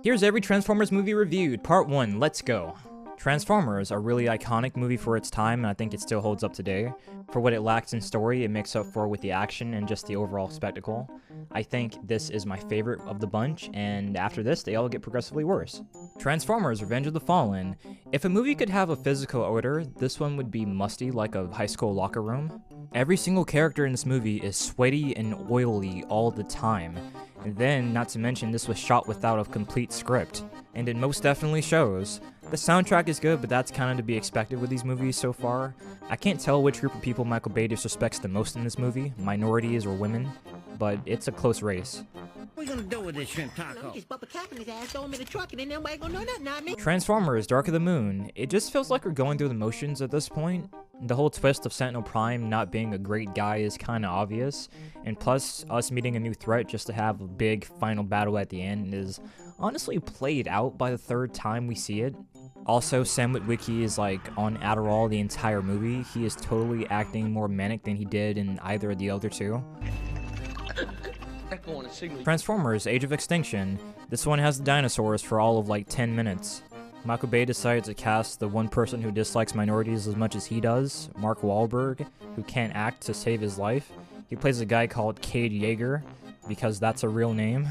Here's every Transformers movie reviewed, part 1, let's go. Transformers, a really iconic movie for its time, and I think it still holds up today. For what it lacks in story, it makes up for with the action and just the overall spectacle. I think this is my favorite of the bunch, and after this, they all get progressively worse. Transformers, Revenge of the Fallen. If a movie could have a physical odor, this one would be musty like a high school locker room. Every single character in this movie is sweaty and oily all the time. And then, not to mention, this was shot without a complete script. And it most definitely shows. The soundtrack is good, but that's kind of to be expected with these movies so far. I can't tell which group of people Michael Bay disrespects the most in this movie, minorities or women, but it's a close race. What are you gonna do with this shrimp taco? Just bump a cap in his ass, throw him in the truck, and then nobody gonna know nothing on me. Transformers, Dark of the Moon. It just feels like we're going through the motions at this point. The whole twist of Sentinel Prime not being a great guy is kinda obvious, and plus, us meeting a new threat just to have a big final battle at the end is honestly played out by the third time we see it. Also, Sam Witwicky is like on Adderall the entire movie. He is totally acting more manic than he did in either of the other two. Transformers, Age of Extinction. This one has the dinosaurs for all of like 10 minutes. Michael Bay decided to cast the one person who dislikes minorities as much as he does, Mark Wahlberg, who can't act to save his life. He plays a guy called Cade Yeager, because that's a real name.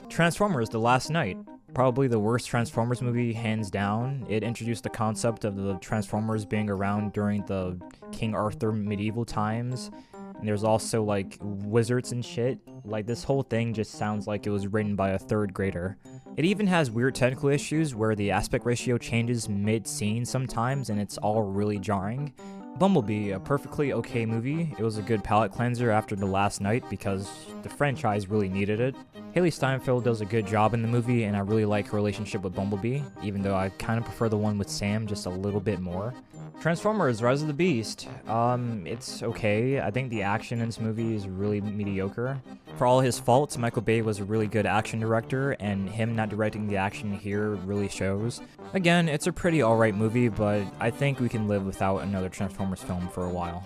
Transformers, The Last Knight. Probably the worst Transformers movie, hands down. It introduced the concept of the Transformers being around during the King Arthur medieval times. And there's also like wizards and shit. Like this whole thing just sounds like it was written by a third grader. It even has weird technical issues where the aspect ratio changes mid-scene sometimes and it's all really jarring. Bumblebee, a perfectly okay movie. It was a good palate cleanser after The Last Knight because the franchise really needed it. Haley Steinfeld does a good job in the movie and I really like her relationship with Bumblebee, even though I kind of prefer the one with Sam just a little bit more. Transformers, Rise of the Beast. It's okay. I think the action in this movie is really mediocre. For all his faults, Michael Bay was a really good action director, and him not directing the action here really shows. Again, it's a pretty alright movie, but I think we can live without another Transformers film for a while.